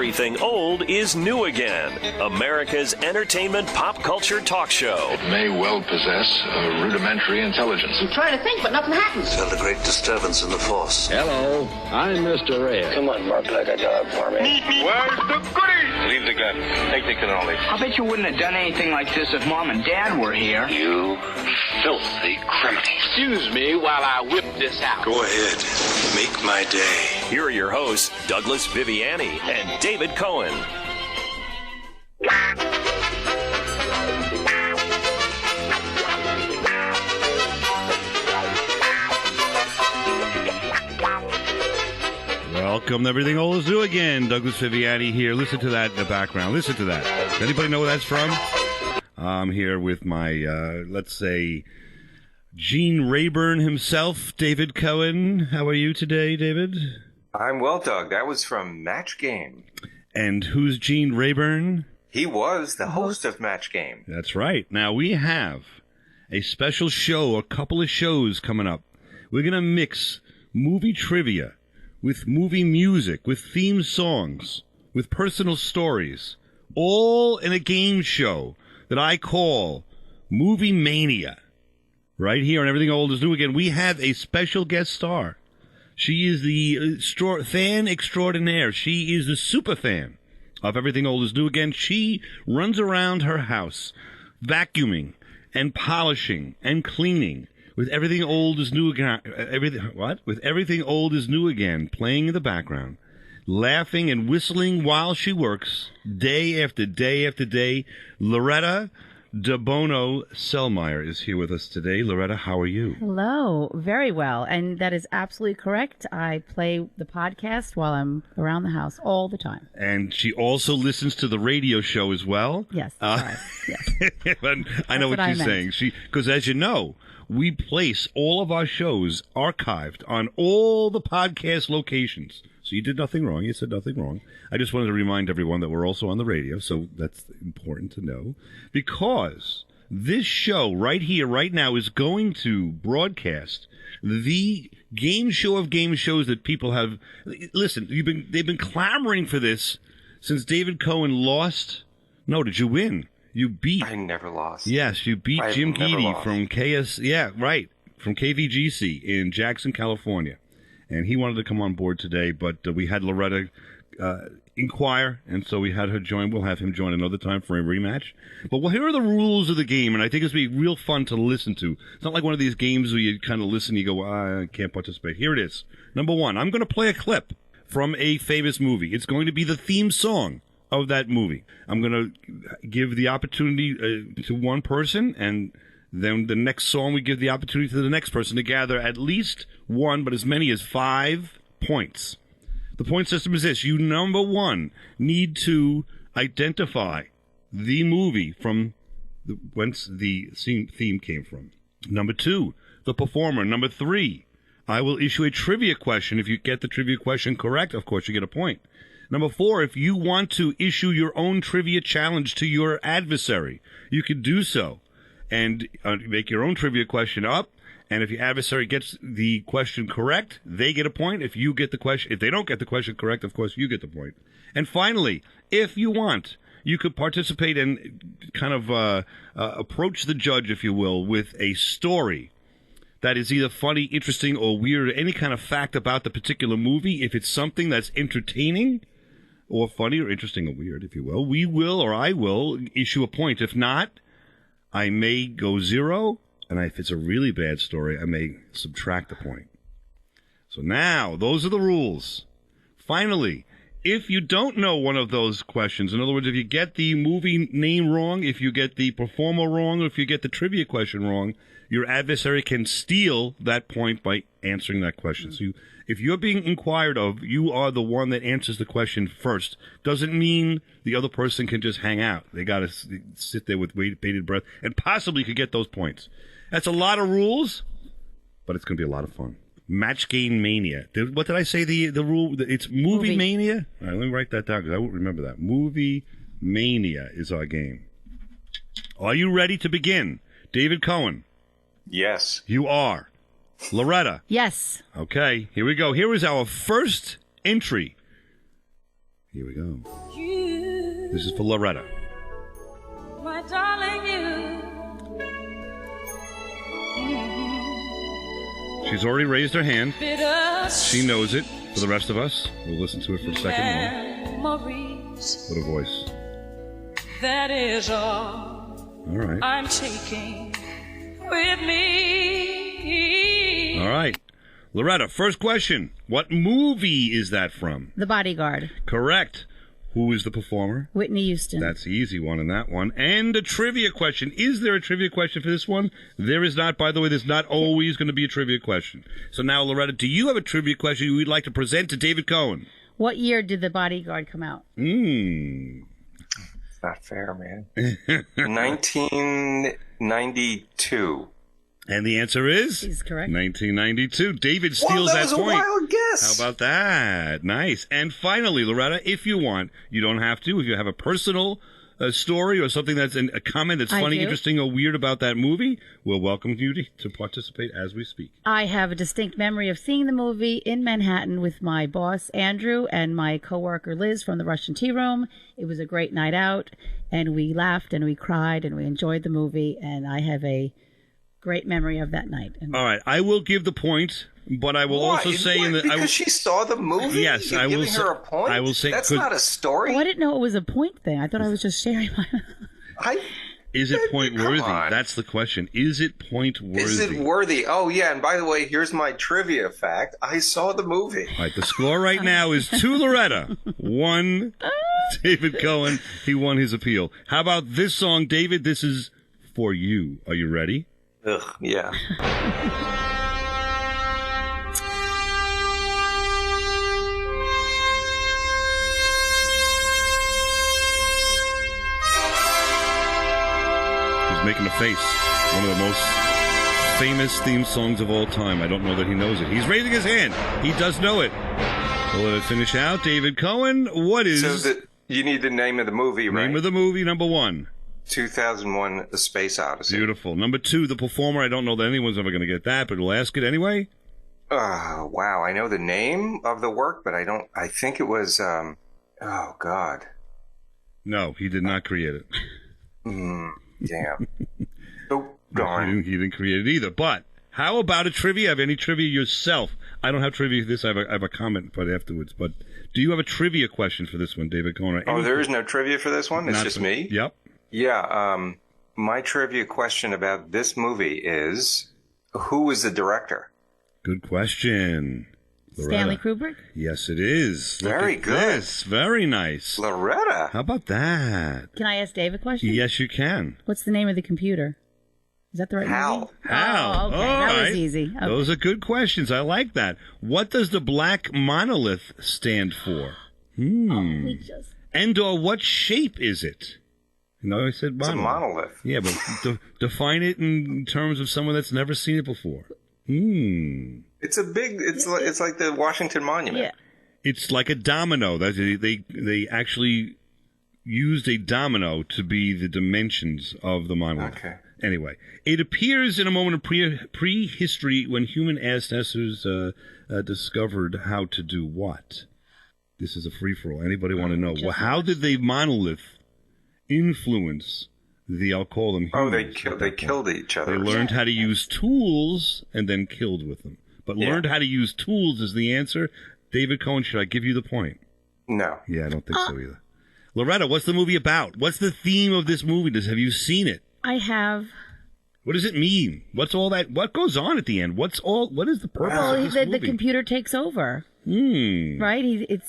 Everything Old is New Again, America's entertainment pop culture talk show. It may well possess a rudimentary intelligence. I'm trying to think, but nothing happens. Felt a great disturbance in the force. Hello, I'm Mr. Red. Come on, bark like a dog for me. Where's the goodies? Leave the gun. Take the cannoli. I bet you wouldn't have done anything like this if Mom and Dad were here. You filthy criminal. Excuse me while I whip this out. Go ahead. Make my day. Here are your hosts, Douglas Viviani and David Cohen. Welcome to Everything Old is New Again. Douglas Viviani here. Listen to that in the background. Listen to that. Does anybody know where that's from? I'm here with my, let's say, Gene Rayburn himself, David Cohen. How are you today, David? I'm well, Doug. That was from Match Game. And who's Gene Rayburn? He was the host of Match Game. That's right. Now, we have a special show, a couple of shows coming up. We're going to mix movie trivia with movie music, with theme songs, with personal stories, all in a game show that I call Movie Mania. Right here on Everything Old is New Again, we have a special guest star. She is the fan extraordinaire. She is the super fan of Everything Old is New Again. She runs around her house vacuuming and polishing and cleaning with Everything Old is New Again. With Everything Old is New Again playing in the background, laughing and whistling while she works day after day after day. Loretta DeBono Selmeyer is here with us today. Loretta, how are you? Hello. Very well. And that is absolutely correct. I play the podcast while I'm around the house all the time. And she also listens to the radio show as well. Yes. Right. Yes. I know what you're saying. Because as you know, we place all of our shows archived on all the podcast locations. So you did nothing wrong. You said nothing wrong. I just wanted to remind everyone that we're also on the radio, so that's important to know. Because this show right here, right now, is going to broadcast the game show of game shows that people have... Listen, they've been clamoring for this since David Cohen lost... No, did you win? You beat... I never lost. Yes, you beat Jim Geedy from from KVGC in Jackson, California. And he wanted to come on board today, but we had Loretta inquire, and so we had her join. We'll have him join another time for a rematch. But here are the rules of the game, and I think it's going to be real fun to listen to. It's not like one of these games where you kind of listen, you go, I can't participate. Here it is. Number one, I'm going to play a clip from a famous movie. It's going to be the theme song of that movie. I'm going to give the opportunity to one person, and then the next song we give the opportunity to the next person to gather at least one, but as many as 5 points. The point system is this. You, number one, need to identify the movie from whence the theme came from. Number two, the performer. Number three, I will issue a trivia question. If you get the trivia question correct, of course, you get a point. Number four, if you want to issue your own trivia challenge to your adversary, you can do so and make your own trivia question up. And if your adversary gets the question correct, they get a point. If you get the question, if they don't get the question correct, of course, you get the point. And finally, if you want, you could participate and kind of approach the judge, if you will, with a story that is either funny, interesting, or weird, or any kind of fact about the particular movie. If it's something that's entertaining or funny or interesting or weird, if you will, we will or I will issue a point. If not, I may go 0. And if it's a really bad story, I may subtract a point. So now, those are the rules. Finally, if you don't know one of those questions, in other words, if you get the movie name wrong, if you get the performer wrong, or if you get the trivia question wrong, your adversary can steal that point by answering that question. So if you're being inquired of, you are the one that answers the question first. Doesn't mean the other person can just hang out. They got to sit there with bated breath and possibly could get those points. That's a lot of rules, but it's going to be a lot of fun. Match Game Mania. What did I say the rule? It's Movie Mania? All right, let me write that down because I won't remember that. Movie Mania is our game. Are you ready to begin? David Cohen? Yes. You are. Loretta? Yes. Okay, here we go. Here is our first entry. Here we go. This is for Loretta. My darling, you. She's already raised her hand. Bitter She knows it. For the rest of us, we'll listen to it for a second more. memories. What a voice. That is all All right. I'm taking with me. All right. Loretta, first question. What movie is that from? The Bodyguard. Correct. Who is the performer? Whitney Houston. That's the easy one in that one. And a trivia question. Is there a trivia question for this one? There is not. By the way, there's not always going to be a trivia question. So now, Loretta, do you have a trivia question you would like to present to David Cohen? What year did The Bodyguard come out? It's not fair, man. 1992. And the answer is? He's correct. 1992. David steals that point. That was a wild guess. How about that? Nice. And finally, Loretta, if you want, you don't have to. If you have a personal story or something that's a comment that's funny, interesting, or weird about that movie, we'll welcome you to participate as we speak. I have a distinct memory of seeing the movie in Manhattan with my boss, Andrew, and my coworker, Liz, from the Russian Tea Room. It was a great night out, and we laughed and we cried and we enjoyed the movie, and I have a great memory of that night. All right, I will give the point, but I will also say because she saw the movie. Yes, You're I will giving her a point. I will say that's not a story. Oh, I didn't know it was a point thing. I thought I was just sharing my. Is it point worthy? That's the question. Is it point worthy? Is it worthy? Oh yeah, and by the way, here's my trivia fact. I saw the movie. All right, the score right now is 2 Loretta, 1 David Cohen. He won his appeal. How about this song, David? This is for you. Are you ready? Ugh, yeah. He's making a face. One of the most famous theme songs of all time. I don't know that he knows it. He's raising his hand. He does know it. We'll let it finish out. David Cohen, what is... So you need the name of the movie, right? Name of the movie, number 1. 2001, A Space Odyssey. Beautiful. Number 2, the performer. I don't know that anyone's ever going to get that, but we'll ask it anyway. Wow. I know the name of the work, but I think it was, oh, God. No, he did not create it. Damn. Oh, darn. He didn't create it either. But how about a trivia? Have any trivia yourself? I don't have trivia for this. I have a comment but afterwards. But do you have a trivia question for this one, David Cohen? Oh, there is no trivia for this one? It's just me? Yep. Yeah. My trivia question about this movie is, who was the director? Good question. Loretta. Stanley Kubrick? Yes, it is. Very good. This. Very nice. Loretta. How about that? Can I ask Dave a question? Yes, you can. What's the name of the computer? Is that the right Hal. movie? Hal. Oh, okay. All That right. was easy. Okay. Those are good questions. I like that. What does the black monolith stand for? And or what shape is it? No, I said monolith. It's a monolith. Yeah, but define it in terms of someone that's never seen it before. It's a big. It's like the Washington Monument. Yeah. It's like a domino. They actually used a domino to be the dimensions of the monolith. Okay. Anyway, it appears in a moment of prehistory when human ancestors discovered how to do what? This is a free-for-all. Anybody want to know? Well, how did the monolith influence I'll call them humans? They killed each other. They learned how to use tools and then killed with them. But learned how to use tools is the answer. David Cohen, should I give you the point? No. Yeah, I don't think so either. Loretta, what's the movie about? What's the theme of this movie? Have you seen it? I have. What does it mean? What's all that? What goes on at the end? What is the purpose of this movie? The computer takes over. Right?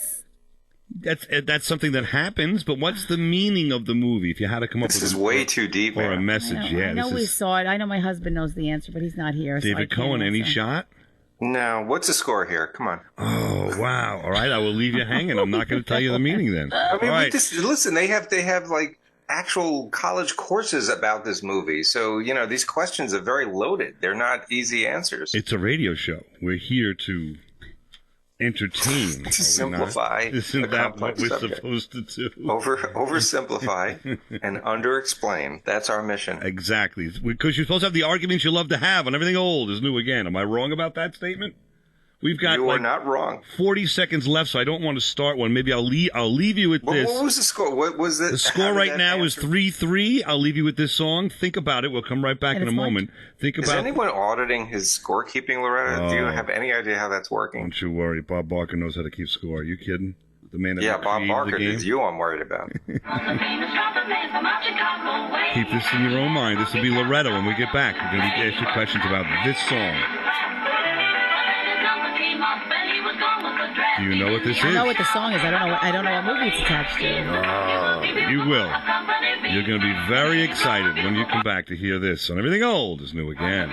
That's something that happens, but what's the meaning of the movie? If you had to come up with this is way too deep, or man. a message, I know we saw it. I know my husband knows the answer, but he's not here. David Cohen, any shot? No. What's the score here? Come on. Oh wow! All right, I will leave you hanging. I'm not going to tell you the meaning then. I mean, all right. listen. They have like actual college courses about this movie, so these questions are very loaded. They're not easy answers. It's a radio show. We're here to entertain. To simplify. Isn't that what we're supposed to do? Oversimplify and underexplain. That's our mission. Exactly. Because you're supposed to have the arguments you love to have on everything old is new again. Am I wrong about that statement? We've got You are not wrong. 40 seconds left, so I don't want to start one. Maybe I'll leave you with this. What was the score? What was it? The score right now is 3-3. I'll leave you with this song. Think about it. We'll come right back in a moment. Is anyone auditing his scorekeeping, Loretta? Do you have any idea how that's working? Don't you worry. Bob Barker knows how to keep score. Are you kidding? The man that Bob Barker. It's you I'm worried about. Keep this in your own mind. This will be Loretta when we get back. We're going to ask you questions about this song. Do you know what this is? I know what the song is. I don't know what movie it's attached to. You will. You're going to be very excited when you come back to hear this on Everything Old is New Again.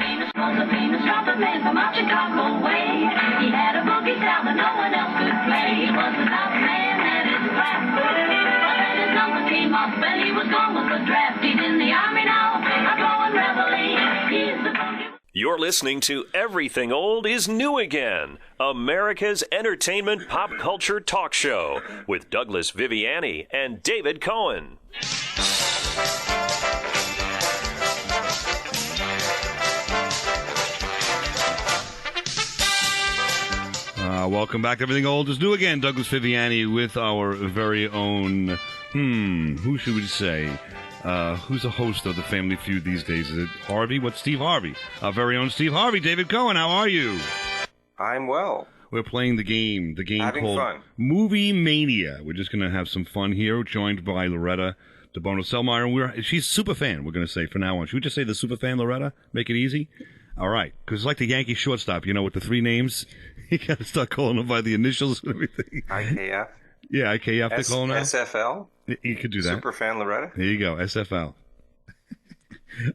You're listening to Everything Old is New Again, America's entertainment pop culture talk show with Douglas Viviani and David Cohen. Welcome back to Everything Old is New Again. Douglas Viviani with our very own, who should we say? Who's a host of the Family Feud these days? Is it Harvey? What's Steve Harvey? Our very own Steve Harvey. David Cohen, how are you? I'm well. We're playing the game Having called fun. Movie Mania. We're just going to have some fun here, joined by Loretta DeBono-Selmeyer. And she's a super fan, we're going to say from now on. Should we just say the super fan, Loretta? Make it easy? All right, because it's like the Yankee shortstop, with the three names. You got to start calling them by the initials and everything. IKF? Yeah, IKF they call them now. SFL? You could do that. Superfan Loretta? There you go, SFL. All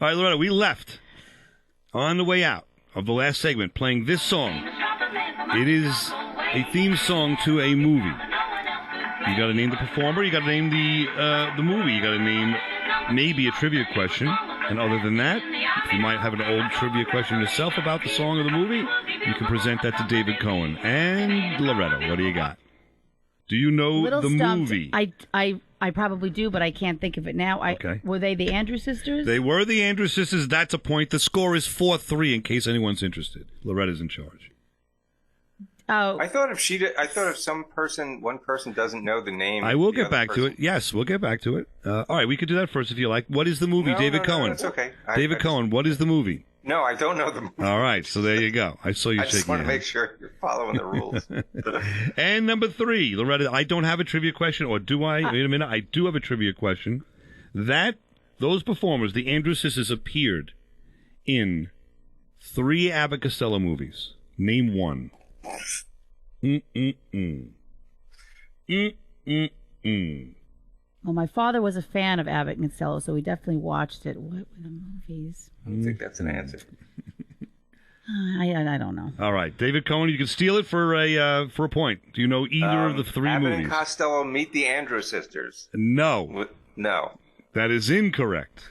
right, Loretta, we left on the way out of the last segment playing this song. It is a theme song to a movie. You got to name the performer. You got to name the movie. You got to name maybe a trivia question. And other than that, if you might have an old trivia question yourself about the song or the movie, you can present that to David Cohen. And Loretta, what do you got? Do you know the movie? I probably do, but I can't think of it now. Okay. Were they the Andrews sisters? They were the Andrews sisters. That's a point. The score is 4-3 in case anyone's interested. Loretta's in charge. Oh, I thought if one person doesn't know the name. I will get back to it. Yes, we'll get back to it. All right, we could do that first if you like. What is the movie, David Cohen? No, it's okay. David Cohen, what is the movie? No, I don't know the movie. All right, so there you go. I saw you shaking. I just want to your head. make sure you're following the rules. And number 3, Loretta, I don't have a trivia question, or do I? Wait a minute, I do have a trivia question. Those performers, the Andrews sisters, appeared in 3 Abbott and Costello movies. Name one. Well, my father was a fan of Abbott and Costello, so we definitely watched it. What were the movies? I don't think that's an answer. I don't know. All right, David Cohen, you can steal it for a point. Do you know either of the 3 Abbott movies? and Costello Meet the Andrews Sisters. No. No. That is incorrect.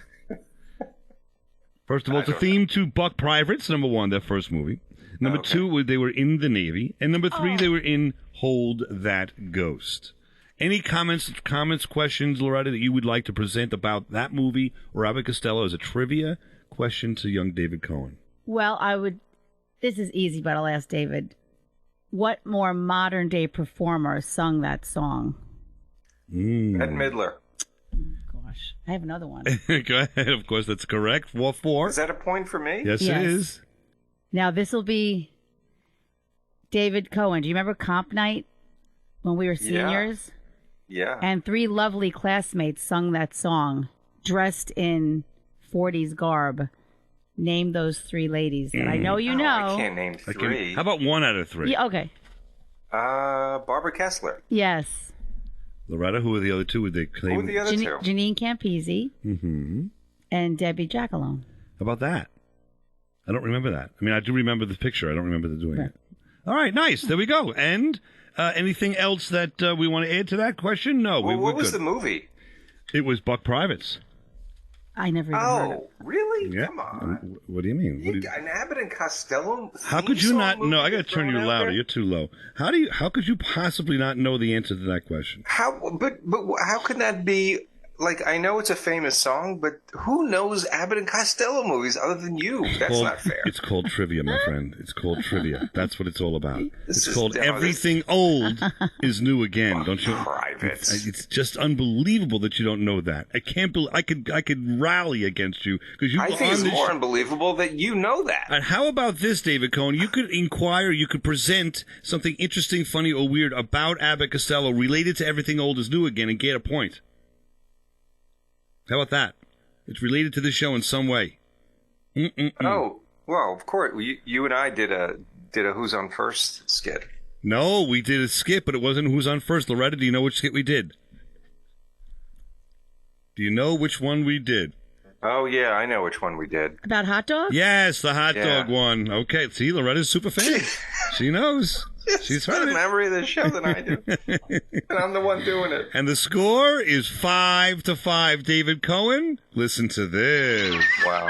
First of all, it's a theme to Buck Privates, number 1, their first movie. Number 2, they were in the Navy. And number 3, they were in Hold That Ghost. Any comments, questions, Loretta, that you would like to present about that movie or Abbott and Costello as a trivia question to young David Cohen? Well, this is easy, but I'll ask David. What more modern-day performer sung that song? Bette Midler. Gosh, I have another one. Go ahead. Of course, that's correct. 4-4. Is that a point for me? Yes, it is. Now, this will be David Cohen. Do you remember Comp Night when we were seniors? Yeah. And 3 lovely classmates sung that song, dressed in 40s garb. Name those 3 ladies that I know you know. I can't name 3. How about 1 out of 3? Yeah, okay. Barbara Kessler. Yes. Loretta, who are the other 2? Would they claim? Who are the other 2? Janine Campisi and Debbie Jackalone. How about that? I don't remember that. I mean, I do remember the picture. I don't remember the doing it. All right, nice. There we go. And anything else that we want to add to that question? No. What was the movie? It was Buck Privates. I never even heard of it. Really? Yeah. Come on. What do you mean? An Abbott and Costello. How could you not know? I got to turn you louder. You're too low. How could you possibly not know the answer to that question? But how could that be like, I know it's a famous song, but who knows Abbott and Costello movies other than you? That's not fair. It's called trivia, my friend. It's called trivia. That's what it's all about. It's called no, Everything Old is New Again. Don't you? Private. It's just unbelievable that you don't know that. I can't believe I could rally against you because you. I think it's more unbelievable that you know that. And how about this, David Cohen? You could inquire, you could present something interesting, funny, or weird about Abbott Costello related to Everything Old is New Again and get a point. How about that? It's related to this show in some way. Oh, well, of course. You and I did a Who's on First skit. No, we did a skit, but it wasn't Who's on First. Loretta, do you know which skit we did? Do you know which one we did? Oh, yeah, I know which one we did. About hot dogs? Yes, the hot dog one. Okay, see, Loretta's super fan. She knows. She's heard a it. memory of the show than I do. And I'm the one doing it. And the score is 5-5. David Cohen, listen to this. Wow.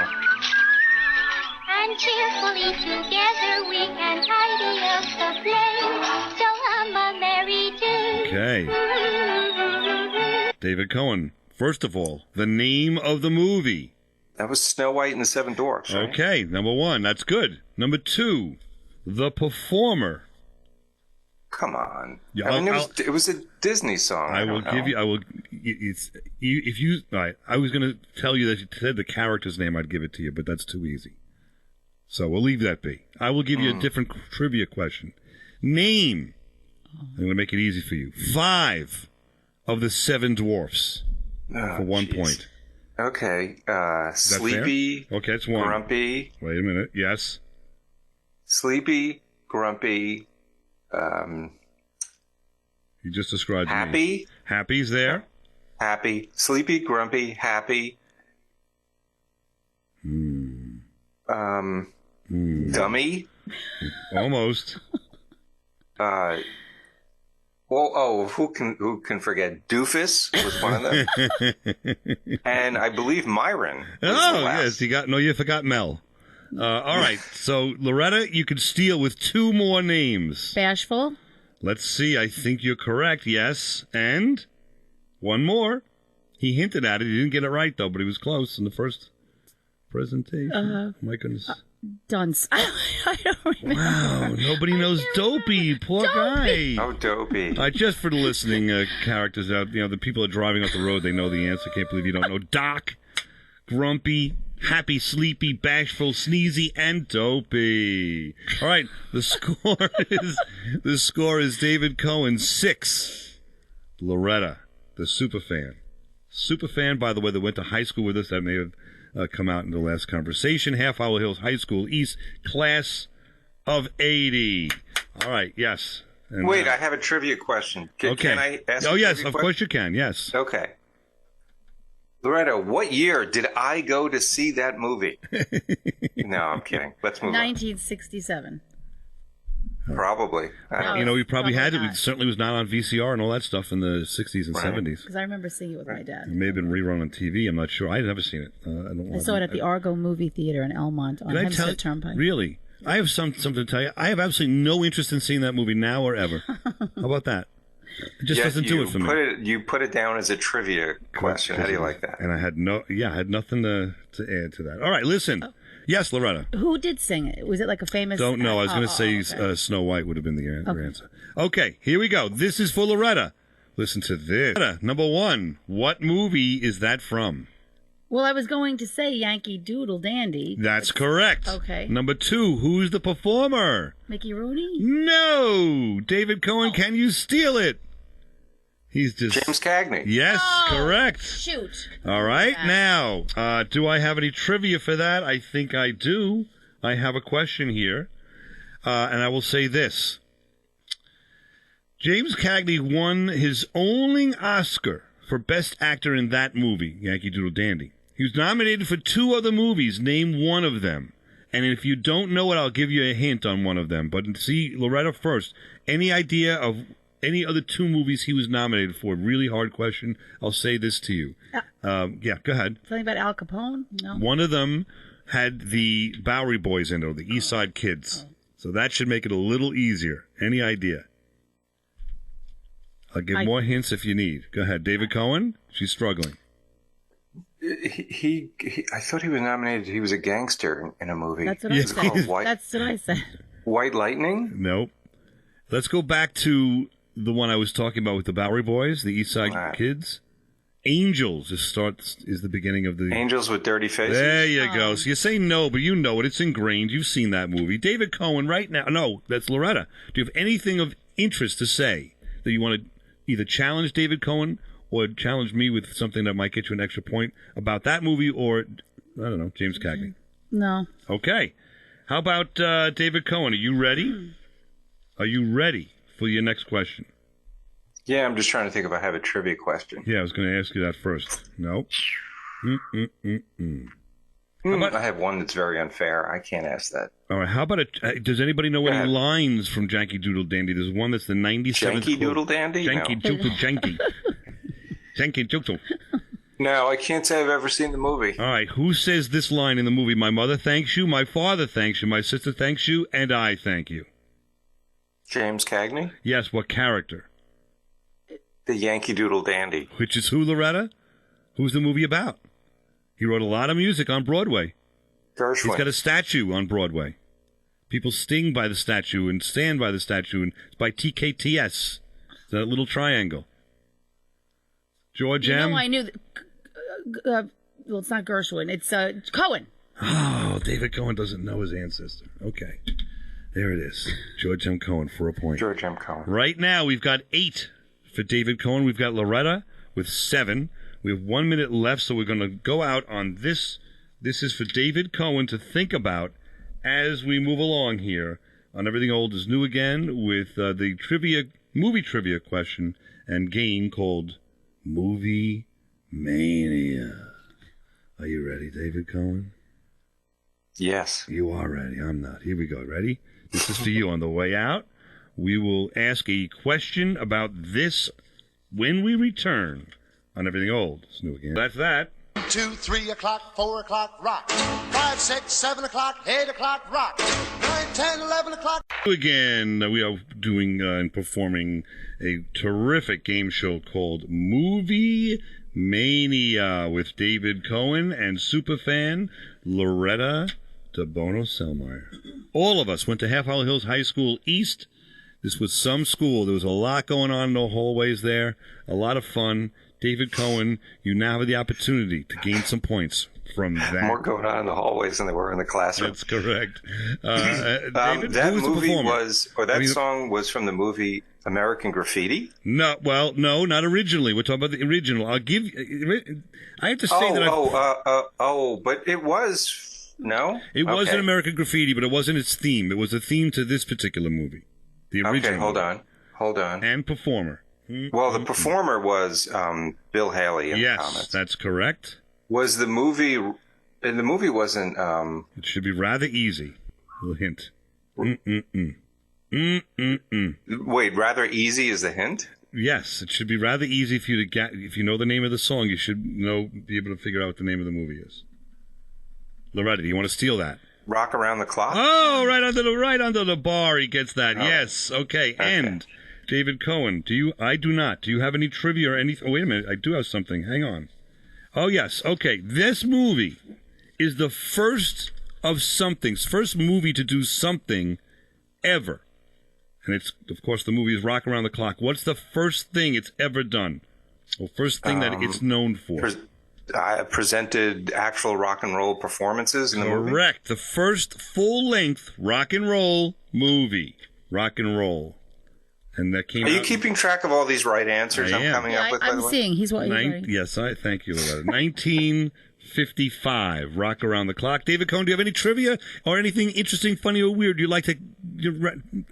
And cheerfully together we can tidy up the place. So hum a merry tune. Okay. David Cohen, first of all, the name of the movie. That was Snow White and the Seven Dwarfs, right? Okay, number 1, that's good. Number 2, the performer. Come on. Yeah, I mean, it was a Disney song. I will give you. I will. It's you. If you. All right, I was going to tell you that you said the character's name. I'd give it to you, but that's too easy. So we'll leave that be. I will give you a different trivia question. Name. I'm going to make it easy for you. 5 of the 7 dwarfs for 1 point. Okay. Sleepy. Fair? Okay, that's 1. Grumpy. Wait a minute. Yes. Sleepy, grumpy. You just described Happy. Me. Happy's there. Happy. Sleepy, grumpy, happy. Dummy. Almost. Who can forget? Doofus was one of them. And I believe Myron was the last. Yes, you forgot Mel. All right, so Loretta, you could steal with 2 more names. Bashful. Let's see, I think you're correct, yes. And 1 more. He hinted at it. He didn't get it right, though, but he was close in the first presentation. My goodness. Dunce. I don't remember. Wow, nobody knows Dopey. Poor guy. Oh, Dopey. Just for the listening characters out, the people are driving off the road, they know the answer. Can't believe you don't know. Doc, Grumpy, Happy, Sleepy, Bashful, Sneezy, and Dopey. All right, the score is David Cohen 6. Loretta, the superfan. Superfan, by the way, that went to high school with us. That may have come out in the last conversation. Half Hour Hills High School East, class of 80. All right, yes. And, wait, I have a trivia question. Can I ask? Oh, yes, of course you can. Yes. Okay. Loretta, what year did I go to see that movie? No, I'm kidding. Let's move 1967. on. Probably. We probably had it. It certainly was not on VCR and all that stuff in the 60s and 70s. Because I remember seeing it with my dad. It may have been rerun on TV. I'm not sure. I've never seen it. I saw it at the Argo Movie Theater in Elmont on Hempstead Turnpike. Really? I have something to tell you. I have absolutely no interest in seeing that movie now or ever. How about that? It just doesn't do it for me. You put it down as a trivia question. How do you like that? And I had nothing to add to that. All right, listen. Oh. Yes, Loretta. Who did sing it? Was it like a famous... Don't know. I was going to say okay. Snow White would have been the answer. Okay, here we go. This is for Loretta. Listen to this. Loretta, number 1. What movie is that from? Well, I was going to say Yankee Doodle Dandy. That's correct. Okay. Number 2. Who's the performer? Mickey Rooney? No! David Cohen, can you steal it? He's just... James Cagney. Yes, correct. Shoot. All right, now, do I have any trivia for that? I think I do. I have a question here, and I will say this. James Cagney won his only Oscar for Best Actor in that movie, Yankee Doodle Dandy. He was nominated for 2 other movies. Name one of them. And if you don't know it, I'll give you a hint on one of them. But see, Loretta first. Any idea of... any other 2 movies he was nominated for? Really hard question. I'll say this to you. Yeah, go ahead. Something about Al Capone? No. One of them had the Bowery Boys in it, or the East Side Kids. Oh. So that should make it a little easier. Any idea? I'll give more hints if you need. Go ahead. David Cohen? She's struggling. I thought he was nominated. He was a gangster in a movie. That's what I said. That's what I said. White Lightning? Nope. Let's go back to the one I was talking about with the Bowery Boys, the East Side Kids. Angels is the beginning of the... Angels with Dirty Faces? There you go. So you say no, but you know it. It's ingrained. You've seen that movie. David Cohen right now... No, that's Loretta. Do you have anything of interest to say that you want to either challenge David Cohen or challenge me with something that might get you an extra point about that movie or, I don't know, James Cagney? No. Okay. How about David Cohen? Are you ready? Are you ready for your next question? Yeah, I'm just trying to think if I have a trivia question. Yeah, I was going to ask you that first. Nope. I have one that's very unfair. I can't ask that. All right. How about does anybody know any lines from Yankee Doodle Dandy? There's one that's the 97th. Yankee Doodle Dandy? Yankee Doodle Yankee. Yankee Doodle. No, I can't say I've ever seen the movie. All right. Who says this line in the movie? My mother thanks you, my father thanks you, my sister thanks you, and I thank you. James Cagney? Yes. What character? The Yankee Doodle Dandy. Which is who, Loretta? Who's the movie about? He wrote a lot of music on Broadway. Gershwin. He's got a statue on Broadway. People sting by the statue and stand by the statue, and it's by TKTS. It's that little triangle. George M. No, I knew. Well, it's not Gershwin. It's Cohen. Oh, David Cohen doesn't know his ancestor. Okay. There it is. George M. Cohen for a point. George M. Cohen. Right now, we've got 8 for David Cohen. We've got Loretta with 7. We have 1 minute left, so we're going to go out on this. This is for David Cohen to think about as we move along here on Everything Old is New Again with the movie trivia question and game called Movie Mania. Are you ready, David Cohen? Yes. You are ready. I'm not. Here we go. Ready? This is for you. On the way out, we will ask a question about this when we return on Everything Old is New Again. That's that. 2, 3 o'clock, 4 o'clock, rock. 5, 6, 7 o'clock, 8 o'clock, rock. 9, 10, 11 o'clock. Again, we are doing and performing a terrific game show called Movie Mania with David Cohen and superfan Loretta DeBono-Selmeyer. All of us went to Half Hollow Hills High School East. This was some school. There was a lot going on in the hallways there, a lot of fun. David Cohen, you now have the opportunity to gain some points from that. More going on in the hallways than there were in the classroom. That's correct. David, that who was movie the song was from the movie American Graffiti? No, well, no, not originally. We're talking about the original. I have to say but it was, no? It was an American Graffiti, but it wasn't its theme. It was a theme to this particular movie. The original. Okay, hold on. And performer. Well, the performer was Bill Haley in the comics. Yes, that's correct. Was the movie... And the movie wasn't... It should be rather easy. A little hint. Wait, rather easy is the hint? Yes, it should be rather easy for you to get... If you know the name of the song, you should be able to figure out what the name of the movie is. Loretta, do you want to steal that? Rock Around the Clock? Oh, right under the bar, he gets that. Oh. Yes, okay. And... David Cohen, I do not. Do you have any trivia or anything? Oh, wait a minute. I do have something. Hang on. Oh, yes. Okay. This movie is the first of something. First movie to do something ever. And it's, of course, the movie is Rock Around the Clock. What's the first thing it's ever done? Well, first thing that it's known for. Presented actual rock and roll performances in the movie? Correct. The first full-length rock and roll movie. Rock and roll. And that came. Are you keeping track of all these right answers I'm coming up with? I'm seeing. He's what you're Yes, I thank you, Loretta. 1955, Rock Around the Clock. David Cohen, do you have any trivia or anything interesting, funny, or weird you'd like to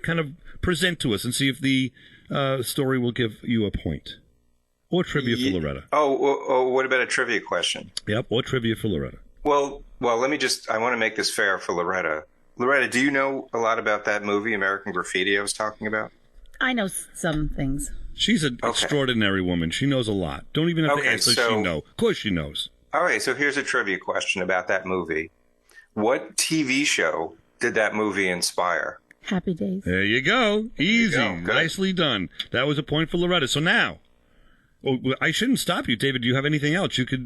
kind of present to us and see if the story will give you a point? Or trivia for Loretta. Oh, what about a trivia question? Yep, or trivia for Loretta. Well, let me I want to make this fair for Loretta. Loretta, do you know a lot about that movie, American Graffiti, I was talking about? I know some things. She's an extraordinary woman. She knows a lot. Don't even have to ask her she knows. Of course she knows. All right, so here's a trivia question about that movie. What TV show did that movie inspire? Happy Days. There you go. Easy. Nicely done. That was a point for Loretta. So now, Oh, well, I shouldn't stop you, David. Do you have anything else? You could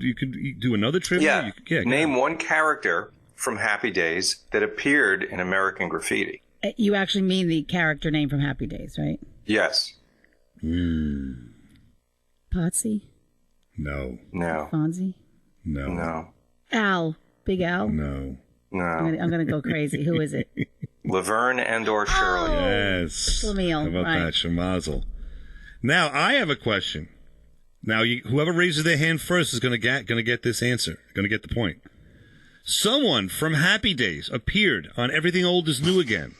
do another trivia? Yeah. Name one character from Happy Days that appeared in American Graffiti. You actually mean the character name from Happy Days, right? Yes. Potsy? No. Fonzie? No. Al. Big Al? No. I'm going to go crazy. Who is it? Laverne and/or Shirley. Yes. Schlemiel. How about that? Shemazel. Now, I have a question. Now, whoever raises their hand first is going to get this answer. Going to get the point. Someone from Happy Days appeared on Everything Old Is New Again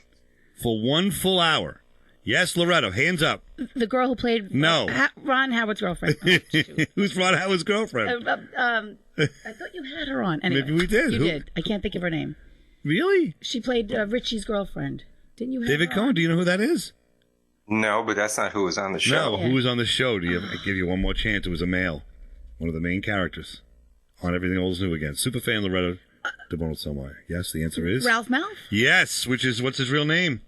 for 1 full hour. Yes, Loretta, hands up. The girl who played Ron Howard's girlfriend. Oh, who's Ron Howard's girlfriend? I thought you had her on. Anyway, maybe we did. You did. I can't think of her name. Really? She played Richie's girlfriend. Didn't you have David Cohen, do you know who that is? No, but that's not who was on the show. No, who was on the show? I give you one more chance. It was a male. One of the main characters on Everything Old Is New Again. Superfan Loretta DeBono Selmeyer. Yes, the answer is? Ralph Malph? Yes, what's his real name?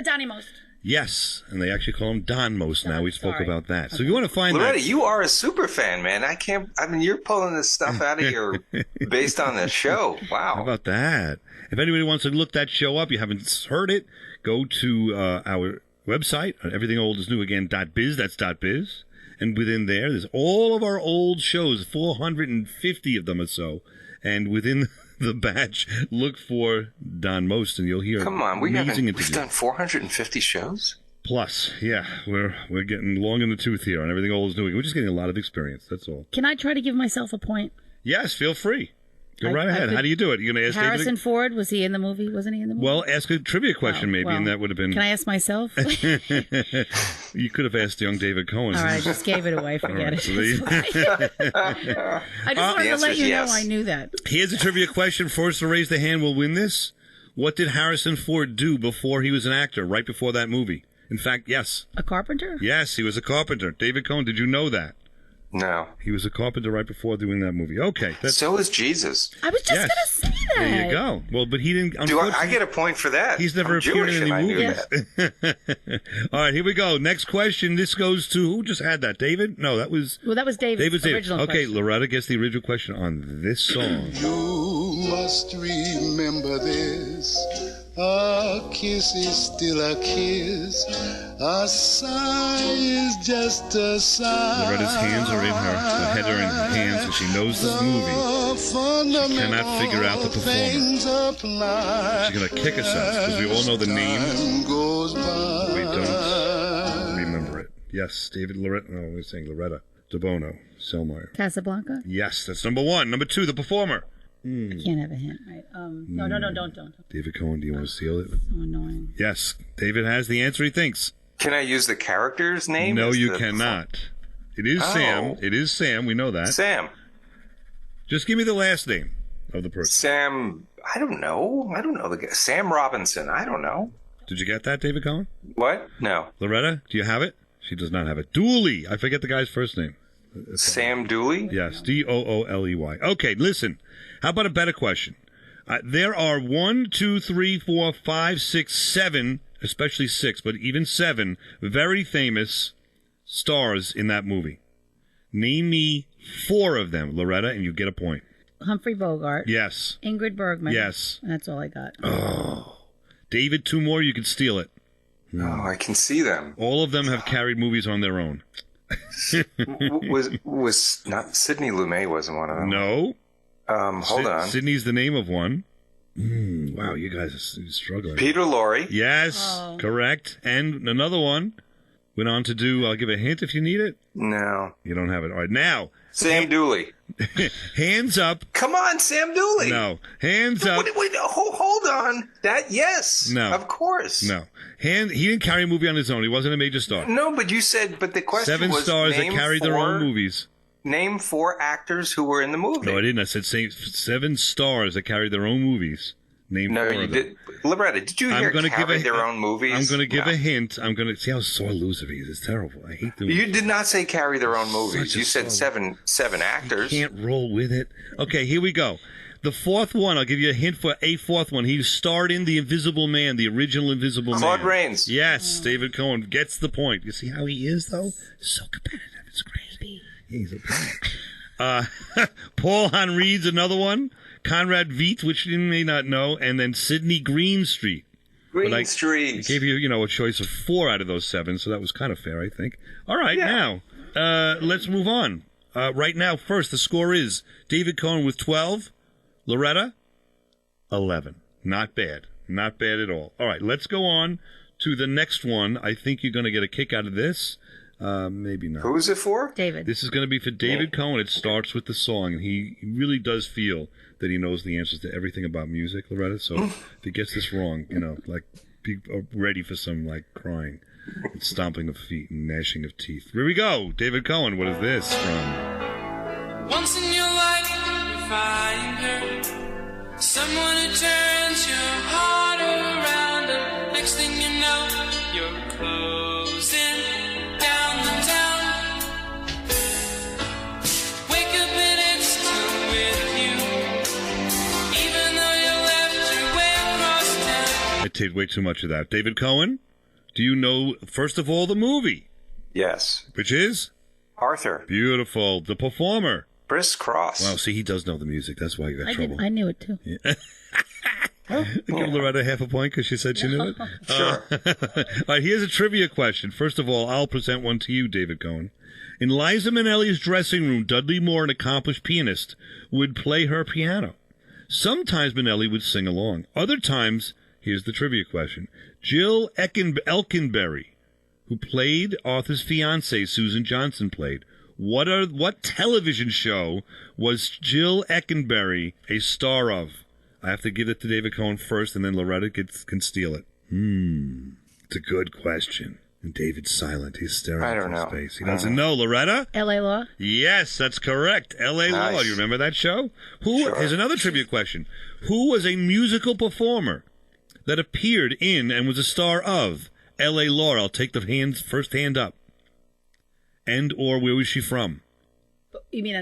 Donnie Most. Yes, and they actually call him Don Most now. We spoke about that. So you want to find Loretta, that. you are a super fan, man. You're pulling this stuff out of your, based on the show. Wow. How about that? If anybody wants to look that show up, you haven't heard it, go to our website, EverythingOldIsNewAgain.biz. That's .biz. And within there's all of our old shows, 450 of them or so. And within the batch, look for Don Most, and you'll hear. Come on, we've done 450 shows. Plus, yeah, we're getting long in the tooth here on Everything Old Is New Again. We're just getting a lot of experience. That's all. Can I try to give myself a point? Yes, feel free. Go right ahead. How do you do it? You going to ask Harrison David? Ford, was he in the movie? Wasn't he in the movie? Well, ask a trivia question and that would have been... Can I ask myself? You could have asked young David Cohen. All right, I just gave it away. Forget it. I just wanted to let you know I knew that. Here's a trivia question. First to raise the hand will win this. What did Harrison Ford do before he was an actor, right before that movie? In fact, yes. A carpenter? Yes, he was a carpenter. David Cohen, did you know that? No. He was a carpenter right before doing that movie. Okay. So is Jesus. I was just going to say that. There you go. Well, but he didn't... Do I get a point for that? He's never appeared in any movie. All right, here we go. Next question. This goes to... Who just had that? David? No, that was... Well, that was David's original Okay, question. Loretta gets the original question on this song. You must remember this. A kiss is still a kiss. A sigh is just a sigh. Loretta's hands are in her head are in her hands, and she knows this movie. She cannot figure out the performer. She's going to kick us out, because we all know the name. We don't remember it. Yes, David Loretta. No, we're saying Loretta DeBono Selmeyer. Casablanca? Yes, that's number one. Number two, the performer. I can't have a hint, right? No, don't. David Cohen, do you want to seal it? So annoying. Yes, David has the answer he thinks. Can I use the character's name? No, you cannot. It is Sam. It is Sam. We know that. Sam. Just give me the last name of the person. Sam. I don't know the guy. Sam Robinson. I don't know. Did you get that, David Cohen? What? No. Loretta, do you have it? She does not have it. Dooley. I forget the guy's first name. Sam Dooley? Yes, Dooley. Okay, listen. How about a better question? There are 1, 2, 3, 4, 5, 6, 7, especially 6, but even 7 very famous stars in that movie. Name me 4 of them, Loretta, and you get a point. Humphrey Bogart. Yes. Ingrid Bergman. Yes. That's all I got. Oh. David, 2 more, you can steal it. Oh, I can see them. All of them have carried movies on their own. was not Sidney Lumet wasn't one of them. No. Hold on. Sydney's the name of one. Wow, you guys are struggling. Peter Lorre. Yes, correct. And another one went on to do, I'll give a hint if you need it. No. You don't have it. All right, now. Sam Dooley. Hands up. Come on, Sam Dooley. No. Hands up. Wait, hold on. yes. No. Of course. No. He didn't carry a movie on his own. He wasn't a major star. No, but you said, the question 7 was stars that carried their own movies. Name 4 actors who were in the movie. No, I didn't. I said 7 stars that carried their own movies. Name 4 you of them. did. Loretta, did you hear carried their own movies? I'm going to give a hint. I'm going to see how sore loser he is. It's terrible. I hate doing You did not say carry their own movies. You said seven actors. You can't roll with it. Okay, here we go. The 4th one, I'll give you a hint for a 4th one. He starred in The Invisible Man, the original Invisible Man. Claude Rains. Yes, David Cohen gets the point. You see how he is, though? So competitive. It's crazy. He's a punk. Paul Henri's another one. Conrad Veidt, which you may not know, and then Sidney Greenstreet. Street. I gave you, a choice of 4 out of those 7, so that was kind of fair, I think. All right, now, let's move on. Right now, first, the score is David Cohen with 12, Loretta, 11. Not bad. Not bad at all. All right, let's go on to the next one. I think you're going to get a kick out of this. Maybe not. Who is it for? David. This is going to be for David Cohen. It starts with the song, and he really does feel that he knows the answers to everything about music, Loretta. So if he gets this wrong, be ready for some, crying and stomping of feet and gnashing of teeth. Here we go. David Cohen, what is this from? Once in your life, you find her, someone who turns your heart around, and next thing you know, you're closing down the town. Wake up and it's still with you, even though you left your way across town. I take way too much of that. David Cohen, do you know, first of all, the movie? Yes. Which is? Arthur. Beautiful. The performer? Criss Cross. Wow, see, he does know the music. That's why he got trouble. I knew it, too. Yeah. Give Loretta half a point because she said she knew it? Sure. All right, here's a trivia question. First of all, I'll present one to you, David Cohen. In Liza Minnelli's dressing room, Dudley Moore, an accomplished pianist, would play her piano. Sometimes Minnelli would sing along. Other times, here's the trivia question, Jill Elkenberry, who played Arthur's fiancée, Susan Johnson, played. What television show was Jill Elkenberry a star of? I have to give it to David Cohen first, and then Loretta can steal it. It's a good question. And David's silent. He's staring into space. He doesn't know. Loretta? L.A. Law? Yes, that's correct. L.A. Nice. Law. You remember that show? Sure. Here's another trivia question. Who was a musical performer that appeared in and was a star of L.A. Law? I'll take the first hand up. And or where was she from? You mean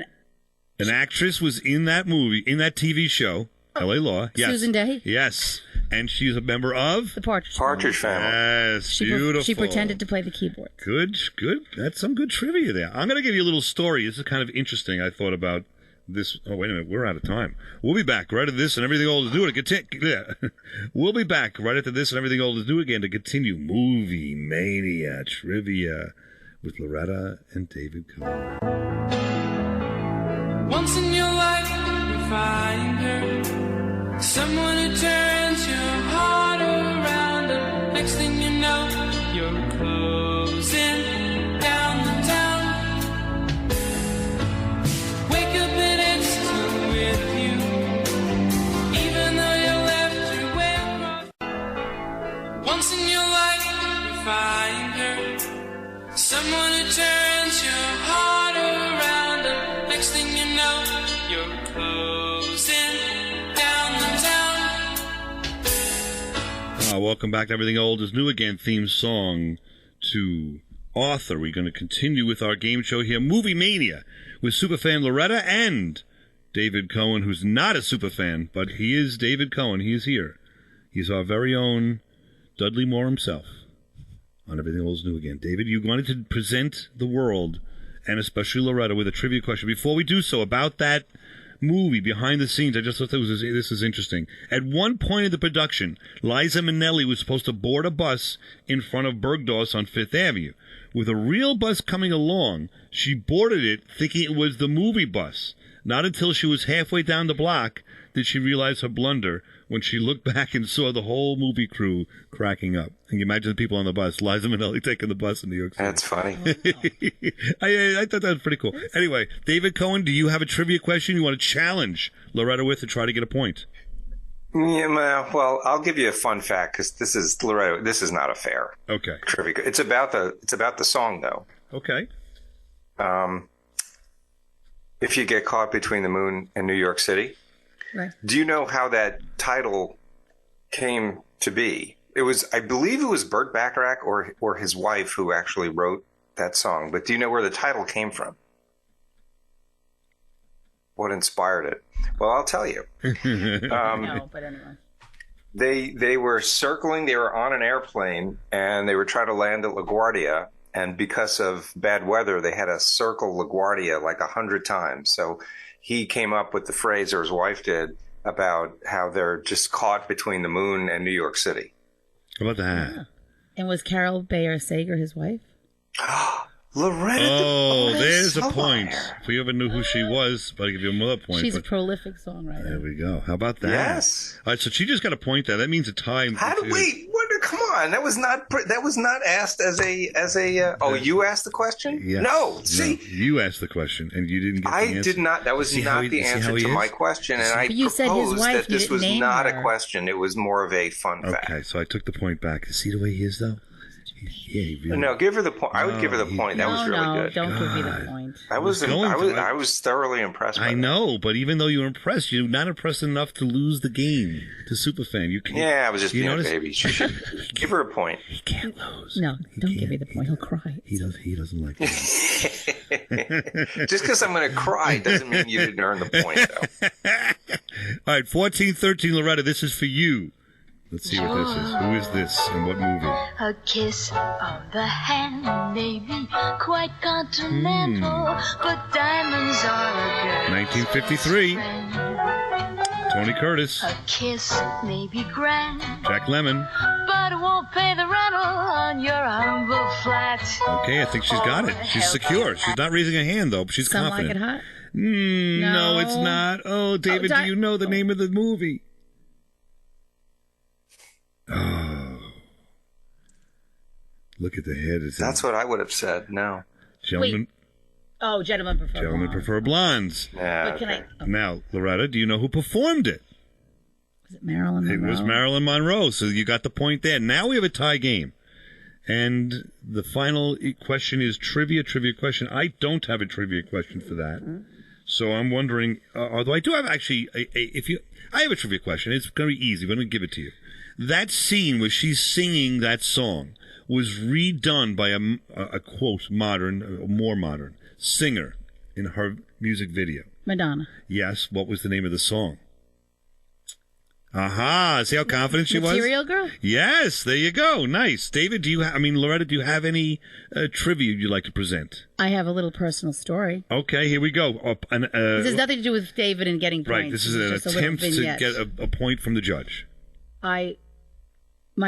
an actress was in that movie, in that TV show, L.A. Law. Yes. Susan Day? Yes. And she's a member of? The Partridge Family. Yes, beautiful. She pretended to play the keyboard. Good. That's some good trivia there. I'm going to give you a little story. This is kind of interesting. I thought about this. Oh, wait a minute. We're out of time. We'll be back right after this and Everything Old is New Again. We'll be back right after this and Everything Old is New Again to continue Movie Mania Trivia with Loretta and David Cohen. Once in your life, you find her, someone who turns your heart around, and next thing you know, you're closing down the town. Wake up and it's still with you, even though you left your way across. Once in your life, you find her, someone who turns your heart around, and next thing you know, you're closing down the town. Welcome back to Everything Old is New Again theme song to Arthur. We're going to continue with our game show here, Movie Mania, with superfan Loretta and David Cohen, who's not a superfan, but he is David Cohen. He is here. He's our very own Dudley Moore himself on Everything Old is New Again. David, you wanted to present the world, and especially Loretta, with a trivia question. Before we do so, about that movie, behind the scenes, I just thought this is interesting. At one point in the production, Liza Minnelli was supposed to board a bus in front of Bergdorf's on Fifth Avenue. With a real bus coming along, she boarded it thinking it was the movie bus. Not until she was halfway down the block did she realize her blunder when she looked back and saw the whole movie crew cracking up. And you imagine the people on the bus, Liza Minnelli taking the bus in New York City. That's funny. I thought that was pretty cool. Anyway, David Cohen, do you have a trivia question you want to challenge Loretta with to try to get a point? Yeah, well, I'll give you a fun fact because this is Loretta. This is not a fair trivia. It's about the song though. Okay. If you get caught between the moon and New York City, right. Do you know how that title came to be? I believe it was Burt Bacharach or his wife who actually wrote that song. But do you know where the title came from? What inspired it? Well, I'll tell you. No, but anyway. They were circling. They were on an airplane, and they were trying to land at LaGuardia. and because of bad weather, they had to circle LaGuardia like 100 times. So he came up with the phrase, or his wife did, about how they're just caught between the moon and New York City. How about that? Yeah. And was Carol Bayer Sager his wife? Loretta. Oh, there's a point. If we ever knew who she was, but I'll give you another point. She's a prolific songwriter. There we go. How about that? Yes. All right, so she just got a point there. That means a tie. Wait, come on. That was not asked as a. Oh, you asked the question? Yes. No. See, you asked the question and you didn't get the answer. I did not. That was not the answer to my question, and I proposed that this was not a question. It was more of a fun fact. Okay, so I took the point back. See the way he is, though. Yeah, really... No, give her the point. I would give her the point. That was really good. Don't give me the point. I was thoroughly impressed. I know, but even though you were impressed, you're not impressed enough to lose the game to Superfan. You can't. Yeah, I was just being a baby. She should give her a point. He can't lose. No, don't give me the point. He'll cry. He doesn't like that. Just because I'm going to cry doesn't mean you didn't earn the point, though. All right, 1413, Loretta. This is for you. Let's see what this is. Who is this and what movie? A kiss on the hand may be quite continental, but diamonds are a girl's 1953. Tony Curtis. A kiss may be grand, Jack Lemmon. but it won't pay the rental on your humble flat. Okay, I think she's got it. She's secure. She's not raising a hand, though, but she's Some confident. Like It Hot? No, it's not. Oh, David, do you know the name of the movie? Oh. Look at the head. That's what I would have said. No. Gentlemen. Oh, Gentlemen Prefer Blondes. Yeah. Okay. Now, Loretta, do you know who performed it? Was it Marilyn Monroe? It was Marilyn Monroe, so you got the point there. Now we have a tie game. And the final question is trivia question. I don't have a trivia question for that. Mm-hmm. So I'm wondering, although I do have actually, I have a trivia question. It's going to be easy. I'm going to give it to you. That scene where she's singing that song was redone by a quote, more modern singer in her music video. Madonna. Yes. What was the name of the song? Aha. See how confident she was? Material Girl? Yes. There you go. Nice. David, Loretta, do you have any trivia you'd like to present? I have a little personal story. Okay, here we go. This has nothing to do with David and getting points. Right. This is an attempt to get a point from the judge. My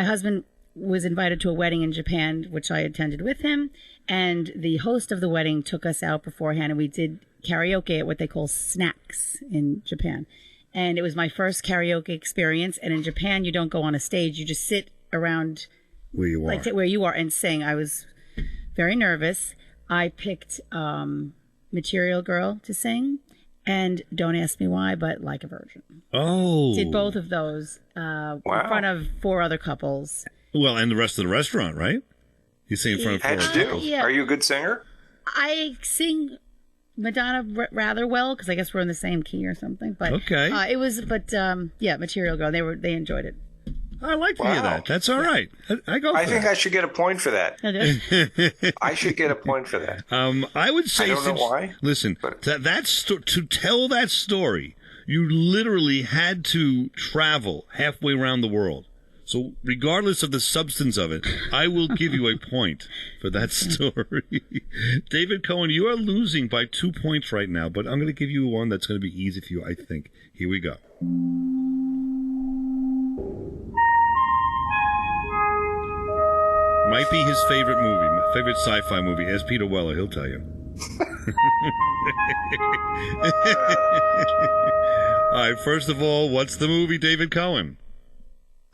husband was invited to a wedding in Japan, which I attended with him, and the host of the wedding took us out beforehand, and we did karaoke at what they call snacks in Japan. And it was my first karaoke experience, and in Japan, you don't go on a stage. You just sit around where you are, where you are, and sing. I was very nervous. I picked Material Girl to sing, and don't ask me why, but Like a Virgin. Oh. Did both of those in front of 4 other couples. Well, and the rest of the restaurant, right? You sing in front of 4 other couples. Yeah. Are you a good singer? I sing Madonna rather well, because I guess we're in the same key or something. But okay. Material Girl. They enjoyed it. I like to hear that. That's all right. I think I should get a point for that. I should get a point for that. I would say. I don't know why. Listen, to tell that story, you literally had to travel halfway around the world. So regardless of the substance of it, I will give you a point for that story. David Cohen, you are losing by 2 points right now, but I'm going to give you one that's going to be easy for you, I think. Here we go. Might be his favorite movie, my favorite sci-fi movie. Ask Peter Weller, he'll tell you. All right, first of all, what's the movie, David Cohen?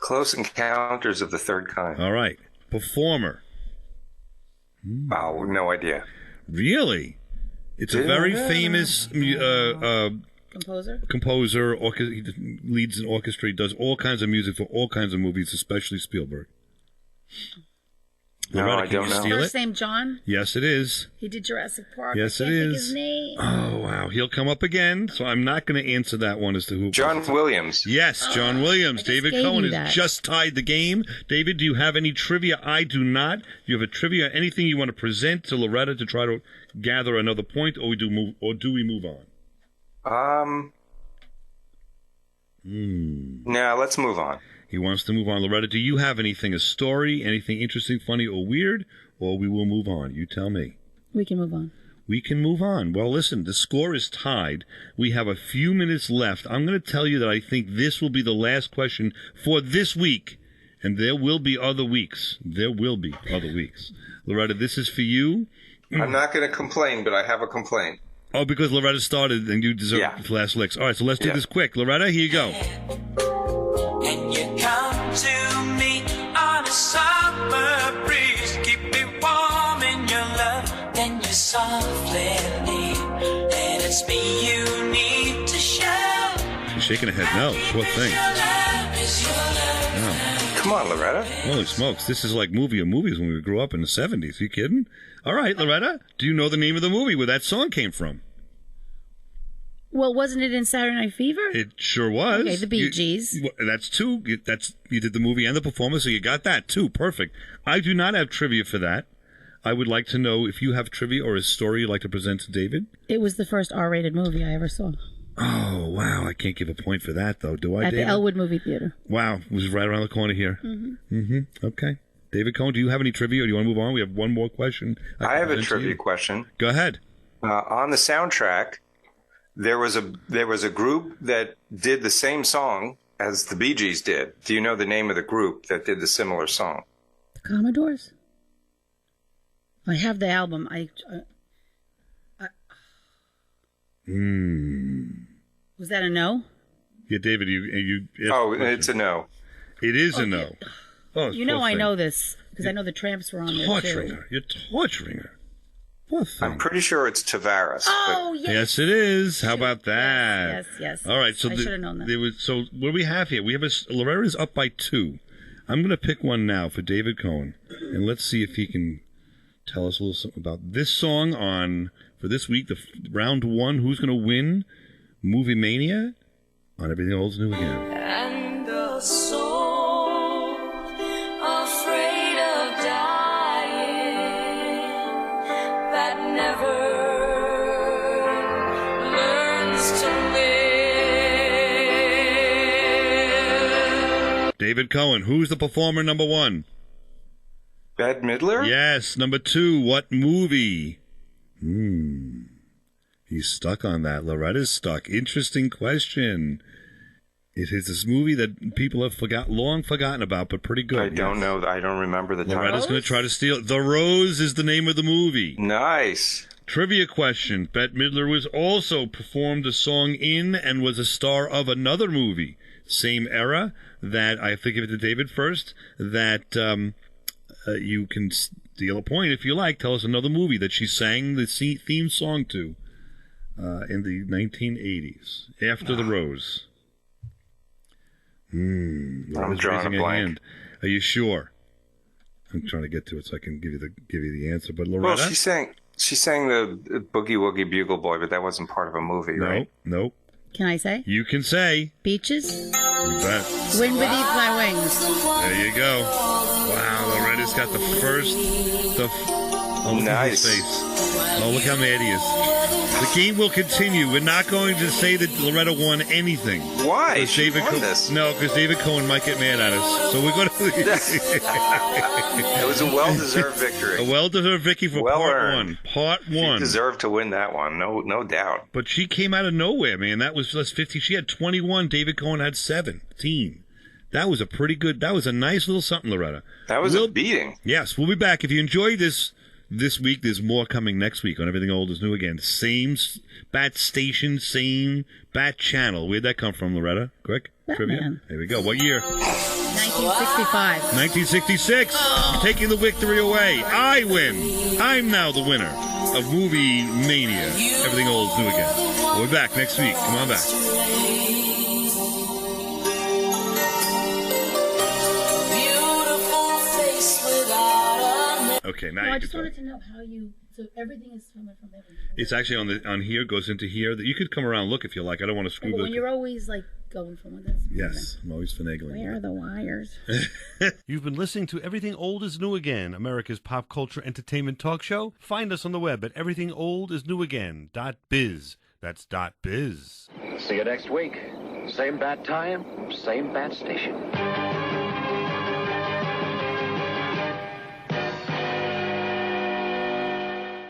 Close Encounters of the Third Kind. All right. Performer. Wow, no idea. Really? It's a very famous composer. He leads an orchestra. He does all kinds of music for all kinds of movies, especially Spielberg. Loretta, I don't know. First name John? Yes, it is. He did Jurassic Park. Yes, I can't it think is. his name. Oh, wow. He'll come up again, so I'm not going to answer that one as to who. John Williams. Yes, John Williams. David Cohen has just tied the game. David, do you have any trivia? I do not. Do you have a trivia? Anything you want to present to Loretta to try to gather another point, or do we move on? No, let's move on. He wants to move on. Loretta, do you have anything, a story, anything interesting, funny, or weird? Or we will move on. You tell me. We can move on. We can move on. Well, listen, the score is tied. We have a few minutes left. I'm going to tell you that I think this will be the last question for this week. And there will be other weeks. There will be other weeks. Loretta, this is for you. I'm not going to complain, but I have a complaint. Oh, because Loretta started and you deserve the last licks. All right, so let's do this quick. Loretta, here you go. And you come to me on a summer breeze, keep me warm in your love, then you softly leave, and it's me you need to show. She's shaking her head no. Poor thing. Oh. Come on, Loretta. Holy smokes, this is like movie of movies when we grew up in the 70s. Are you kidding? All right, Loretta, do you know the name of the movie where that song came from? Well, wasn't it in Saturday Night Fever? It sure was. Okay, the Bee Gees. That's two. You did the movie and the performance, so you got that too. Perfect. I do not have trivia for that. I would like to know if you have trivia or a story you'd like to present to David. It was the first R-rated movie I ever saw. Oh, wow. I can't give a point for that, though. Do I, At David? the Elwood Movie Theater. Wow. It was right around the corner here. Okay. David Cohen, do you have any trivia or do you want to move on? We have one more question. I have a trivia question. Go ahead. On the soundtrack, there was a group that did the same song as the Bee Gees did. Do you know the name of the group that did the similar song? The Commodores? I have the album. Was that a no? Yeah, David, it's a no. It is a no. Oh, you know I know this because I know the Tramps were on there torturing too. her. You're torturing her. I'm pretty sure it's Tavares. Oh, yes. Yes, it is. How about that? Yes. All right, so I should have known that. So what do we have here? We have Loretta is up by 2. I'm going to pick one now for David Cohen, and let's see if he can tell us a little something about this song for this week, the round 1. Who's going to win Movie Mania on Everything Old is New Again? And the soul afraid of dying that never learns to live. David Cohen, who's the performer number 1? Bette Midler? Yes. Number 2, what movie? He's stuck on that. Loretta's stuck. Interesting question. It is this movie that people have long forgotten about, but pretty good. I don't know. I don't remember the title. Loretta's going to try to steal it. The Rose is the name of the movie. Nice. Trivia question. Bette Midler was also performed a song in and was a star of another movie. Same era that, I have to give it to David first, that you can steal a point if you like. Tell us another movie that she sang the theme song to in the 1980s, after The Rose. I'm drawing a blank. Hand. Are you sure? I'm trying to get to it so I can give you the answer. But Loretta, well, she sang the Boogie Woogie Bugle Boy, but that wasn't part of a movie, right? Nope. Can I say? You can say. Beaches? You bet. Wind Beneath My Wings. There you go. Wow, Loretta's got the first. Look at his face. Oh, look how mad he is. The game will continue. We're not going to say that Loretta won anything. Why? She won this. No, because David Cohen might get mad at us. So we're going to... It was a well-deserved victory. A well-deserved victory for part 1. Part 1. She deserved to win that one, no doubt. But she came out of nowhere, man. That was just 50. She had 21. David Cohen had 17. That was a nice little something, Loretta. That was a beating. Yes, we'll be back. If you enjoyed this week, there's more coming next week on Everything Old is New Again. Same bat station, same bat channel. Where'd that come from, Loretta? Quick. Batman. Trivia. There we go. What year? 1965. 1966. Taking the victory away. I win. I'm now the winner of Movie Mania. Everything Old is New Again. We'll be back next week. Come on back. Okay, now I just wanted to know how you. So everything is coming from everything. It's actually on here, goes into here. You could come around and look if you like. I don't want to screw But when you're always like going from one, that's yes, I'm always finagling. Where are the wires? You've been listening to Everything Old is New Again, America's pop culture entertainment talk show. Find us on the web at EverythingOldIsNewAgain.biz. That's .biz. See you next week. Same bat time, same bat station.